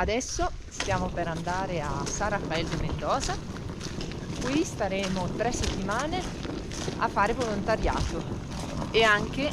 Adesso stiamo per andare a San Rafael de Mendoza. Qui staremo 3 settimane a fare volontariato e anche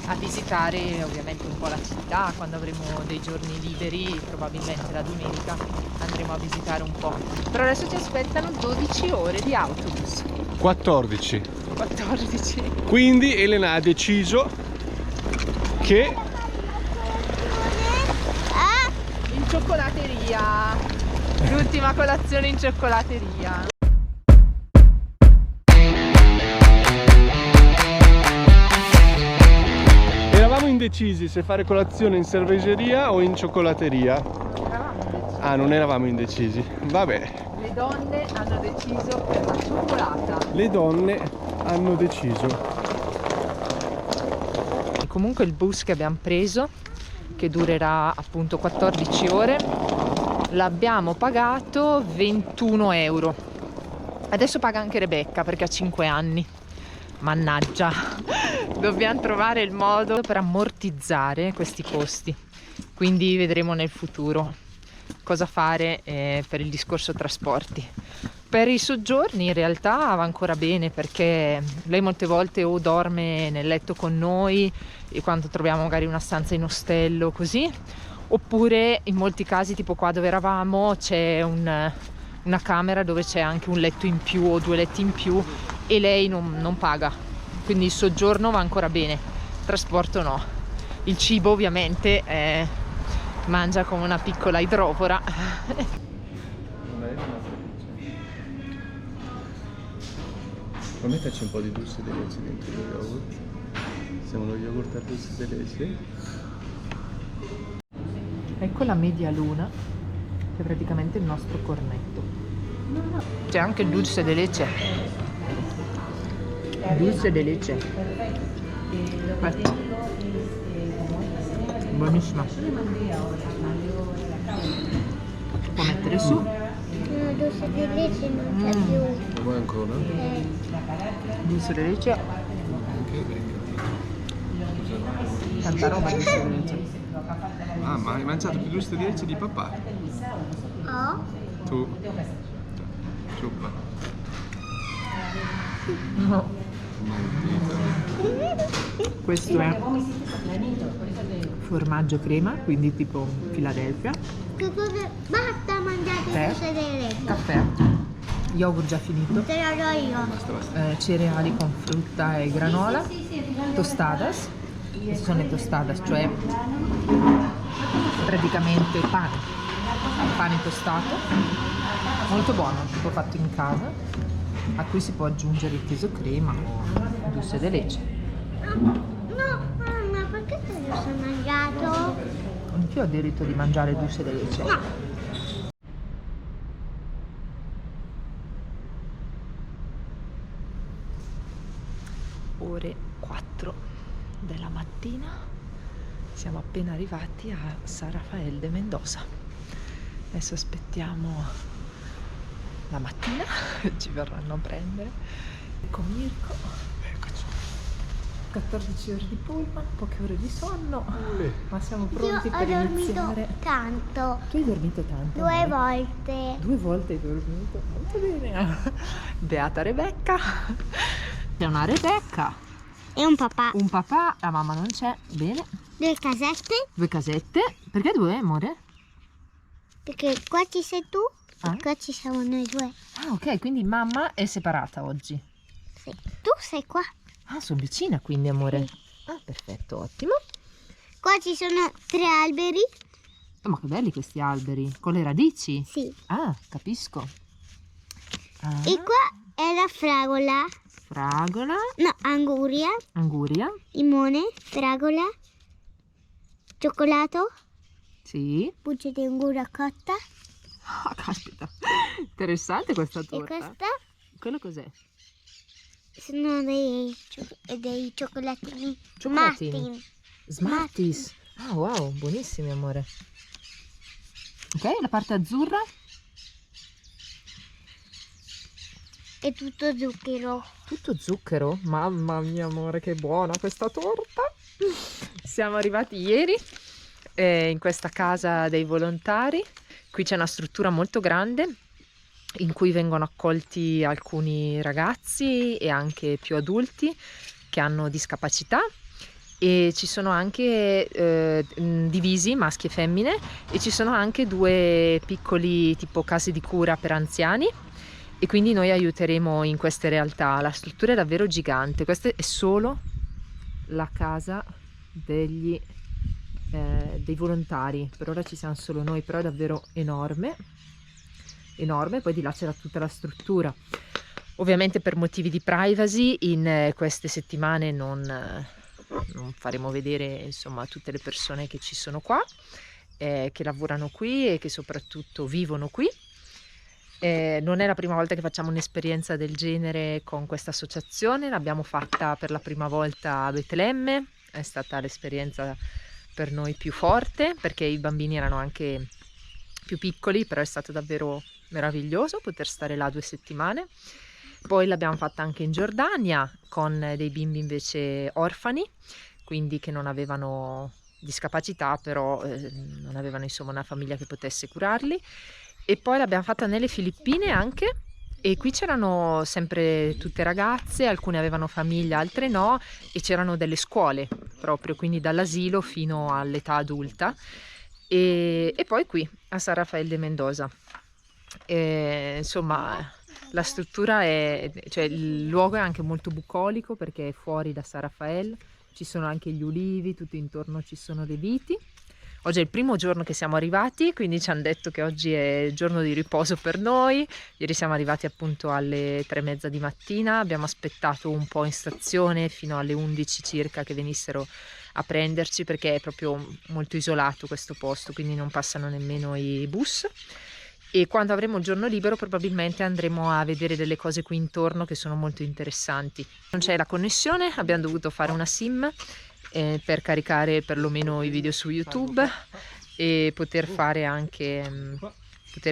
a visitare ovviamente un po' la città. Quando avremo dei giorni liberi, probabilmente la domenica, andremo a visitare un po'. Però adesso ci aspettano 12 ore di autobus. 14. Quindi Elena ha deciso che in cioccolateria, l'ultima colazione in cioccolateria. eravamo indecisi se fare colazione in cerveseria o in cioccolateria. Ah, non eravamo indecisi. Vabbè. Le donne hanno deciso per la cioccolata. Le donne hanno deciso. Comunque il bus che abbiamo preso, che durerà appunto 14 ore, l'abbiamo pagato 21 euro. Adesso paga anche Rebecca perché ha 5 anni. Mannaggia, dobbiamo trovare il modo per ammortizzare questi costi. Quindi vedremo nel futuro cosa fare per il discorso trasporti. Per i soggiorni in realtà va ancora bene, perché lei molte volte o dorme nel letto con noi e quando troviamo magari una stanza in ostello così, oppure in molti casi, tipo qua dove eravamo, c'è una camera dove c'è anche un letto in più o 2 letti in più e lei non paga, quindi il soggiorno va ancora bene, trasporto no. Il cibo ovviamente mangia come una piccola idrovora. Puoi metterci un po' di dulce de leche dentro lo yogurt? Siamo lo yogurt al dulce de leche. Ecco la media luna, che è praticamente il nostro cornetto. C'è anche il dulce de leche. Dulce de leche. Buonissima. Può mettere su. No, dulce di leche non c'è più. Lo vuoi ancora? Dulce de leche. Tanta roba dulce de leche. Ah, ma hai mangiato più dulce di leche di papà? Oh? Tu? Ciuppa. No. Questo è formaggio crema, quindi tipo Philadelphia. Che cosa? Basta mangiare Tè. dulce di leche. Caffè, yogurt già finito, Te lo do io. cereali con frutta e granola, tostadas. Queste sono le tostadas, cioè praticamente pane tostato, molto buono, tipo fatto in casa, a cui si può aggiungere il peso crema o dulce de leche. No, mamma, perché te lo sei mangiato? Anch'io ho diritto di mangiare il dulce de leche. No. Ore 4 della mattina, siamo appena arrivati a San Rafael de Mendoza. Adesso aspettiamo la mattina, ci verranno a prendere. Ecco Mirko, eccoci. 14 ore di pullman, poche ore di sonno, ma siamo pronti Io ho per dormito iniziare. tanto. Tu hai dormito tanto? 2 amore? volte. 2 volte hai dormito? Molto bene. Beata Rebecca. C'è una Rebecca, E un papà. un papà, la mamma non c'è. Bene. 2 casette. 2 casette. Perché 2, amore? Perché qua ci sei tu Ah. e qua ci siamo noi 2. Ah, ok, quindi mamma è separata oggi. Sì. Tu sei qua. Ah, sono vicina quindi, amore. Ah, perfetto, ottimo. Qua ci sono 3 alberi. Oh, ma che belli questi alberi, con le radici. Sì. Ah, capisco. Ah, E qua è la fragola. fragola, No, anguria, anguria, limone, fragola, cioccolato, sì. buccia di anguria cotta. Ah, caspita, interessante questa E torta. questa Quello cos'è? sono dei cioccolatini. Cioccolatini. Martin. Smarties. Ah, wow, buonissimi, amore. Ok, la parte azzurra? E tutto zucchero. Tutto zucchero? Mamma mia, amore, che buona questa torta! Siamo arrivati ieri in questa casa dei volontari Qui c'è una struttura molto grande in cui vengono accolti alcuni ragazzi e anche più adulti che hanno discapacità, e ci sono anche divisi maschi e femmine, e ci sono anche 2 piccoli tipo case di cura per anziani, e quindi noi aiuteremo in queste realtà. La struttura è davvero gigante. Questa è solo la casa dei volontari, per ora ci siamo solo noi, però è davvero enorme, poi di là c'era tutta la struttura. Ovviamente per motivi di privacy in queste settimane non faremo vedere insomma tutte le persone che ci sono qua, che lavorano qui e che soprattutto vivono qui. Non è la prima volta che facciamo un'esperienza del genere con questa associazione, l'abbiamo fatta per la prima volta a Betlemme, è stata l'esperienza per noi più forte perché i bambini erano anche più piccoli, però è stato davvero meraviglioso poter stare là 2 settimane. Poi l'abbiamo fatta anche in Giordania con dei bimbi invece orfani, quindi che non avevano discapacità, però non avevano insomma una famiglia che potesse curarli. E poi l'abbiamo fatta nelle Filippine anche, e qui c'erano sempre tutte ragazze, alcune avevano famiglia, altre no, e c'erano delle scuole proprio, quindi dall'asilo fino all'età adulta, e poi qui a San Rafael de Mendoza. Insomma, la struttura cioè il luogo è anche molto bucolico perché è fuori da San Rafael, ci sono anche gli ulivi, tutto intorno ci sono le viti. Oggi è il primo giorno che siamo arrivati, quindi ci hanno detto che oggi è il giorno di riposo per noi. Ieri siamo arrivati appunto alle 3:30 di mattina, abbiamo aspettato un po' in stazione fino alle 11 circa che venissero a prenderci, perché è proprio molto isolato questo posto, quindi non passano nemmeno i bus. E quando avremo il giorno libero probabilmente andremo a vedere delle cose qui intorno che sono molto interessanti. Non c'è la connessione, abbiamo dovuto fare una SIM per caricare perlomeno i video su YouTube e poter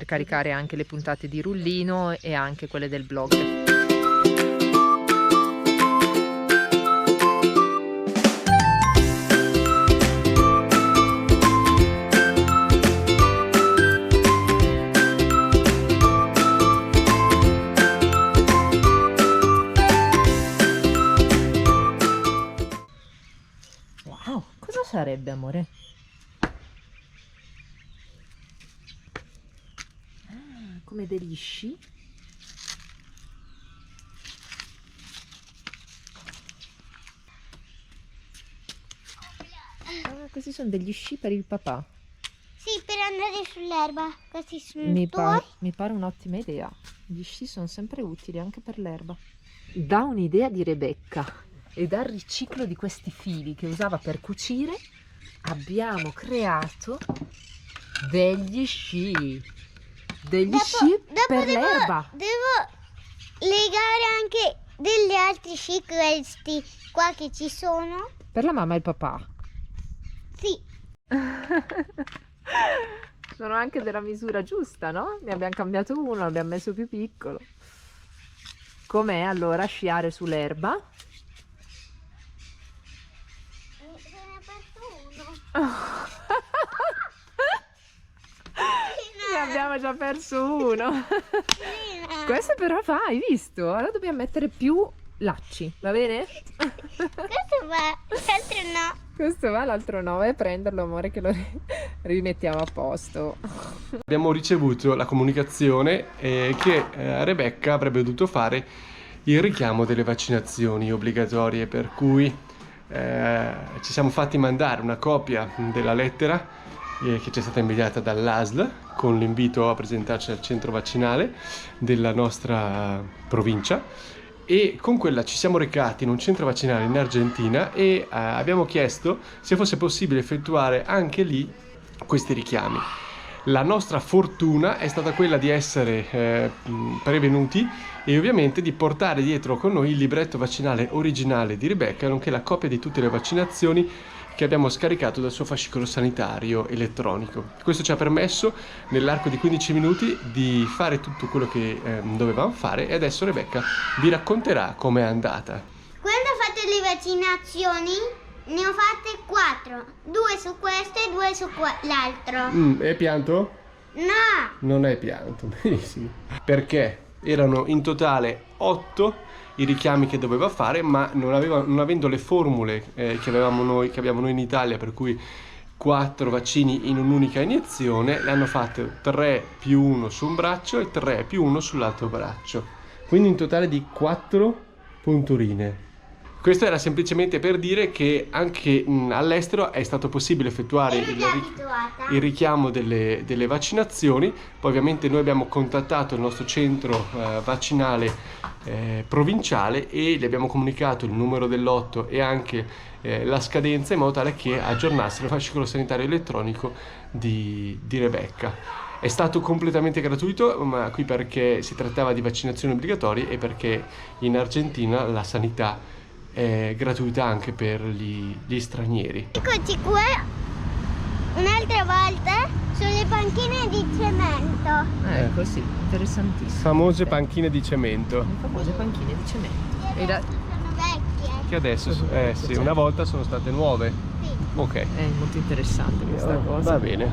caricare anche le puntate di Rullino e anche quelle del blog. Wow, cosa sarebbe, amore? Come degli sci? Questi sono degli sci per il papà. Sì, per andare sull'erba, questi sono Mi pare un'ottima idea. Gli sci sono sempre utili anche per l'erba. Da un'idea di Rebecca e dal riciclo di questi fili che usava per cucire abbiamo creato degli sci. Degli sci per l'erba. Devo legare anche degli altri sci, questi qua che ci sono. Per la mamma e il papà. Sì. Sono anche della misura giusta, no? Ne abbiamo cambiato uno, l'abbiamo messo più piccolo. Com'è allora sciare sull'erba? Se ne è perso uno. Ne abbiamo già perso uno. Questo però fa, hai visto? Allora dobbiamo mettere più lacci, va bene? Questo va, l'altro no. Questo va, l'altro no. Vai a prenderlo, amore, che lo rimettiamo a posto. Abbiamo ricevuto la comunicazione che Rebecca avrebbe dovuto fare il richiamo delle vaccinazioni obbligatorie, per cui ci siamo fatti mandare una copia della lettera che ci è stata inviata dall'ASL con l'invito a presentarci al centro vaccinale della nostra provincia, e con quella ci siamo recati in un centro vaccinale in Argentina e abbiamo chiesto se fosse possibile effettuare anche lì questi richiami. La nostra fortuna è stata quella di essere prevenuti e ovviamente di portare dietro con noi il libretto vaccinale originale di Rebecca, nonché la copia di tutte le vaccinazioni che abbiamo scaricato dal suo fascicolo sanitario elettronico. Questo ci ha permesso nell'arco di 15 minuti di fare tutto quello che dovevamo fare, e adesso Rebecca vi racconterà com'è andata. Quando ho fatto le vaccinazioni ne ho fatte 4, 2 su questo e 2 su l'altro. È pianto? No! Non hai pianto, benissimo. Perché erano in totale 8 i richiami che doveva fare, ma non avendo le formule che abbiamo noi in Italia, per cui 4 vaccini in un'unica iniezione, le hanno fatte 3 più 1 su un braccio e 3 più 1 sull'altro braccio. Quindi in totale di 4 punturine. Questo era semplicemente per dire che anche all'estero è stato possibile effettuare il richiamo delle vaccinazioni. Poi ovviamente noi abbiamo contattato il nostro centro vaccinale provinciale e gli abbiamo comunicato il numero del lotto e anche la scadenza, in modo tale che aggiornassero il fascicolo sanitario elettronico di Rebecca. È stato completamente gratuito, ma qui perché si trattava di vaccinazioni obbligatorie e perché in Argentina la sanità è gratuita anche per gli stranieri. Eccoci qua un'altra volta sulle panchine di cemento. Ecco, sì, interessantissimo. Famose panchine di cemento. Le famose panchine di cemento. Sono vecchie. Che adesso, sì, una volta sono state nuove. Sì. Ok. È molto interessante questa cosa. Va bene.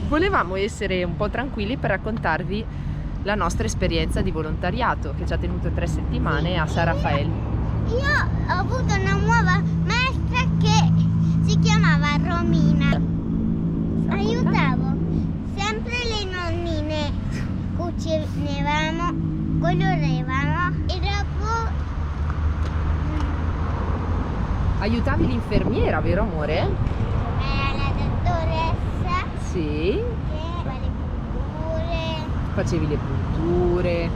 Volevamo essere un po' tranquilli per raccontarvi la nostra esperienza di volontariato che ci ha tenuto 3 settimane a San Raffaele. Io ho avuto una nuova maestra che si chiamava Romina. Aiutavo sempre le nonnine, cucinavamo, coloravamo e dopo Aiutavi l'infermiera, vero amore? era la dottoressa Sì. che fa le punture. Facevi le punture,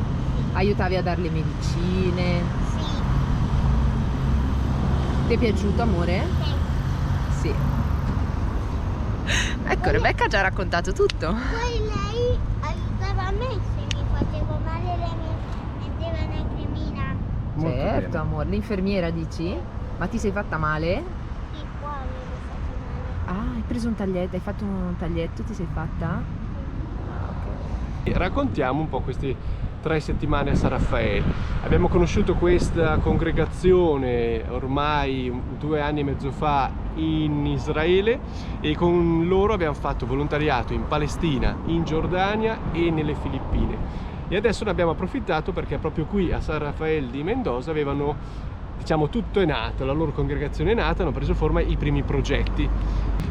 aiutavi a dare le medicine. Sì, Ti è piaciuto, amore? sì. Sì. Ecco, Rebecca ha già raccontato tutto. Poi lei aiutava me se mi facevo male, lei mi metteva una cremina. Molto Certo, bene. amore. L'infermiera dici? Ma ti sei fatta male? Sì, qua mi è stato male. Ah, hai preso un taglietto, hai fatto un taglietto, ti sei fatta? Ah, ok. Raccontiamo un po' queste 3 settimane a San Raffaele. Abbiamo conosciuto questa congregazione ormai 2 anni e mezzo fa in Israele e con loro abbiamo fatto volontariato in Palestina, in Giordania e nelle Filippine. E adesso ne abbiamo approfittato perché proprio qui a San Raffaele di Mendoza avevano, diciamo, tutto è nato, la loro congregazione è nata, hanno preso forma i primi progetti.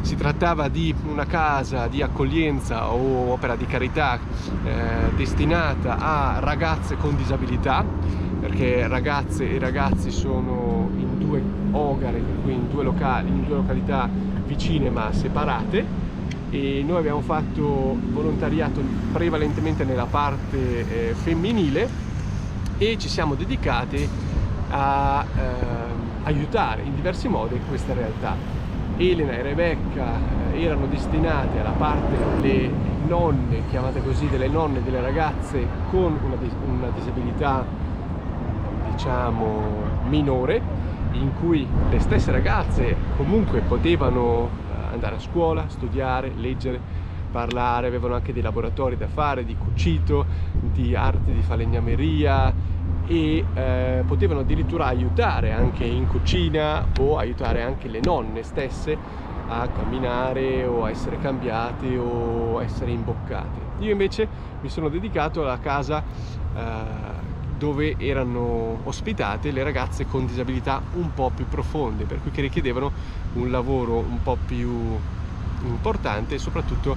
Si trattava di una casa di accoglienza o opera di carità destinata a ragazze con disabilità, perché ragazze e ragazzi sono in 2 ogare, per cui in due località vicine ma separate, e noi abbiamo fatto volontariato prevalentemente nella parte femminile e ci siamo dedicati a aiutare in diversi modi questa realtà. Elena e Rebecca erano destinate alla parte delle nonne, chiamate così, delle nonne delle ragazze con una disabilità, diciamo, minore, in cui le stesse ragazze comunque potevano andare a scuola, studiare, leggere, parlare, avevano anche dei laboratori da fare di cucito, di arte di falegnameria, e potevano addirittura aiutare anche in cucina o aiutare anche le nonne stesse a camminare o a essere cambiate o a essere imboccate. Io invece mi sono dedicato alla casa dove erano ospitate le ragazze con disabilità un po' più profonde, per cui che richiedevano un lavoro un po' più importante e soprattutto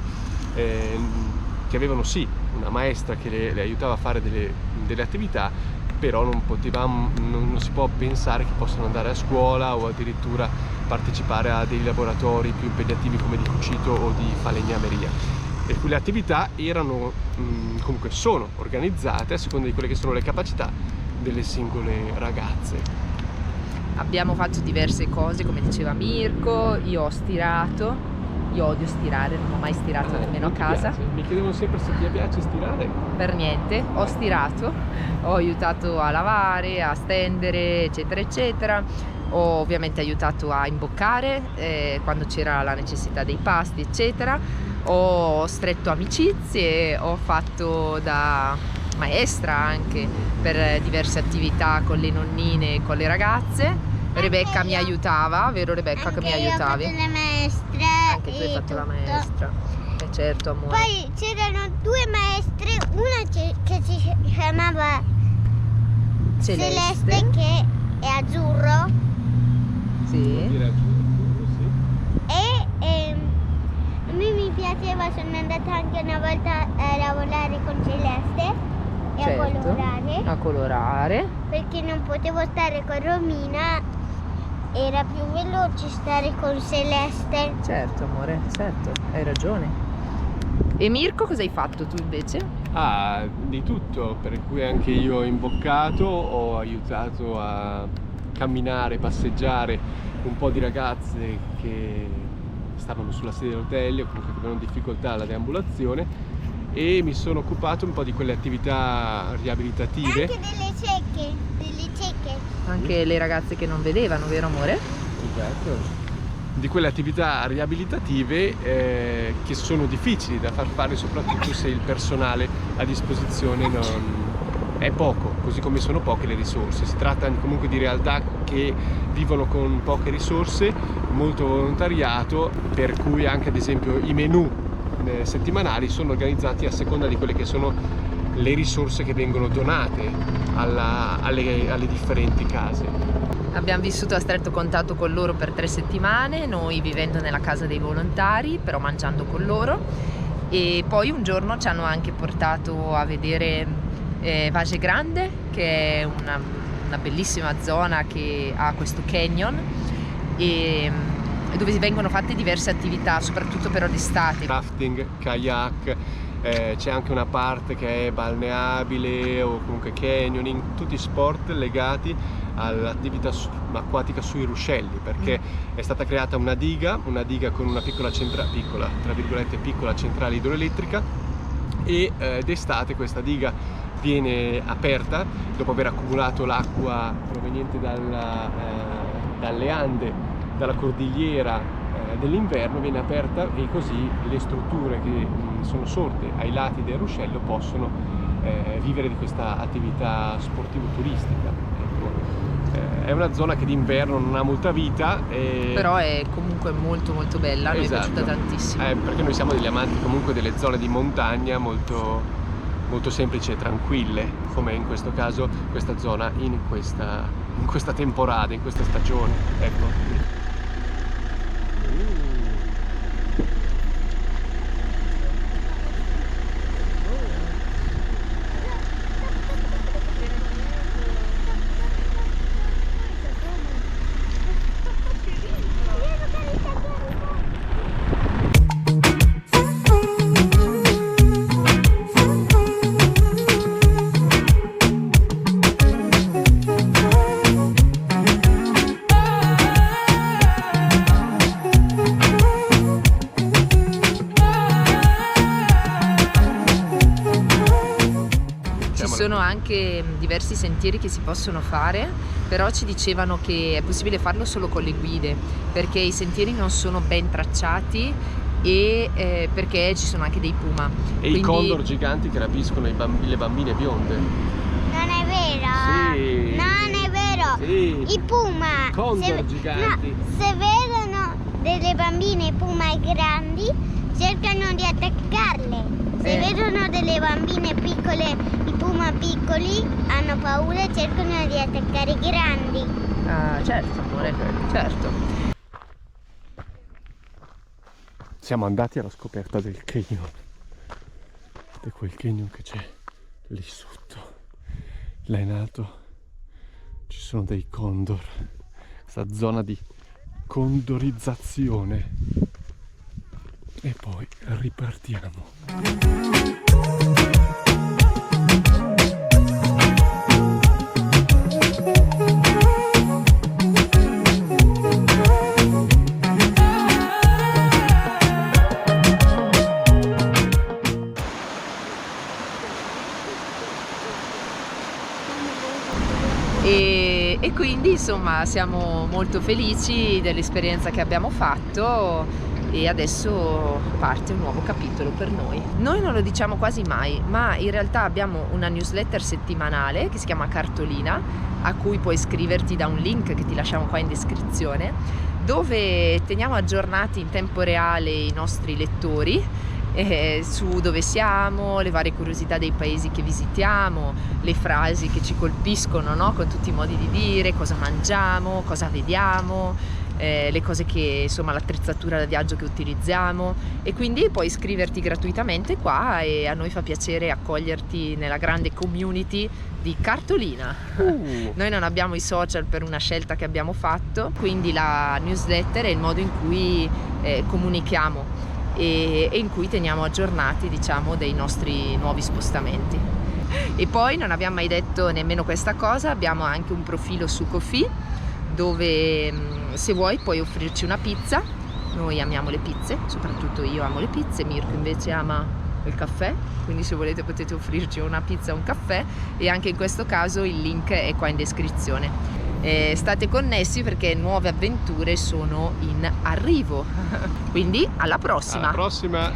che avevano sì una maestra che le aiutava a fare delle attività, però non si può pensare che possano andare a scuola o addirittura partecipare a dei laboratori più impegnativi come di cucito o di falegnameria. Per cui le attività erano comunque sono organizzate a seconda di quelle che sono le capacità delle singole ragazze. Abbiamo fatto diverse cose, come diceva Mirko. Io ho stirato. Io odio stirare, non ho mai stirato nemmeno a casa. Piace? Mi chiedevo sempre se ti piace stirare. Per niente, ho stirato, ho aiutato a lavare, a stendere, eccetera eccetera. Ho ovviamente aiutato a imboccare quando c'era la necessità dei pasti, eccetera. Ho stretto amicizie, ho fatto da maestra anche per diverse attività con le nonnine e con le ragazze. Rebecca mi aiutava, vero Rebecca, che mi aiutavi? Io ho fatto la maestra. Anche tu hai fatto la tutto. maestra. Certo, amore. Poi c'erano due maestre, una che si chiamava Celeste, che è azzurro, Sì. e a me mi piaceva, sono andata anche una volta a lavorare con Celeste e Certo. a colorare, A colorare. perché non potevo stare con Romina, era più veloce stare con Celeste. Certo, amore, certo, hai ragione. E Mirko, cosa hai fatto tu invece? Ah, di tutto, per cui anche io ho imboccato, ho aiutato a camminare, passeggiare un po' di ragazze che stavano sulla sedia a rotelle o comunque che avevano difficoltà alla deambulazione, e mi sono occupato un po' di quelle attività riabilitative. Anche delle cieche. Anche le ragazze che non vedevano, vero amore? Esatto. Di quelle attività riabilitative che sono difficili da far fare, soprattutto se il personale a disposizione è poco, così come sono poche le risorse. Si tratta comunque di realtà che vivono con poche risorse, molto volontariato, per cui anche ad esempio i menù settimanali sono organizzati a seconda di quelle che sono le risorse che vengono donate alle differenti case. Abbiamo vissuto a stretto contatto con loro per 3 settimane, noi vivendo nella casa dei volontari, però mangiando con loro, e poi un giorno ci hanno anche portato a vedere Vage Grande, che è una bellissima zona che ha questo canyon e dove vengono fatte diverse attività, soprattutto però d'estate. Rafting, kayak, c'è anche una parte che è balneabile o comunque canyoning, tutti sport legati all'attività acquatica sui ruscelli, perché è stata creata una diga con una piccola centrale idroelettrica, e d'estate questa diga viene aperta dopo aver accumulato l'acqua proveniente dalle Ande, dalla cordigliera dell'inverno, viene aperta, e così le strutture che sono sorte ai lati del ruscello possono vivere di questa attività sportivo-turistica. Ecco. È una zona che d'inverno non ha molta vita, Però è comunque molto molto bella, mi è piaciuta tantissimo. perché noi siamo degli amanti comunque delle zone di montagna molto, molto semplici e tranquille, come in questo caso questa zona in questa temporada, in questa stagione. Ecco. Ci sono anche diversi sentieri che si possono fare, però ci dicevano che è possibile farlo solo con le guide, perché i sentieri non sono ben tracciati e perché ci sono anche dei puma. E i condor giganti che rapiscono le bambine bionde. Non è vero? Sì. Non è vero? Sì. I puma, Condor giganti. no, se vedono delle bambine puma grandi, cercano di attaccarle. Se vedono delle bambine piccole, i puma piccoli, hanno paura e cercano di attaccare i grandi. Ah, certo, amore, certo. Siamo andati alla scoperta del canyon. È quel canyon che c'è lì sotto. Là in alto ci sono dei condor. Questa zona di condorizzazione. E poi ripartiamo. E quindi insomma siamo molto felici dell'esperienza che abbiamo fatto e adesso parte un nuovo capitolo per noi. Noi non lo diciamo quasi mai, ma in realtà abbiamo una newsletter settimanale che si chiama Cartolina, a cui puoi iscriverti da un link che ti lasciamo qua in descrizione, dove teniamo aggiornati in tempo reale i nostri lettori su dove siamo, le varie curiosità dei paesi che visitiamo, le frasi che ci colpiscono, no? Con tutti i modi di dire, cosa mangiamo, cosa vediamo, le cose che, insomma, l'attrezzatura da viaggio che utilizziamo, e quindi puoi iscriverti gratuitamente qua e a noi fa piacere accoglierti nella grande community di Cartolina. Noi non abbiamo i social per una scelta che abbiamo fatto, quindi la newsletter è il modo in cui comunichiamo e in cui teniamo aggiornati, diciamo, dei nostri nuovi spostamenti. E poi non abbiamo mai detto nemmeno questa cosa, abbiamo anche un profilo su Ko-fi dove se vuoi puoi offrirci una pizza. Noi amiamo le pizze, soprattutto io amo le pizze, Mirko invece ama il caffè, quindi se volete potete offrirci una pizza o un caffè, e anche in questo caso il link è qua in descrizione. State connessi perché nuove avventure sono in arrivo. Quindi alla prossima! Alla prossima!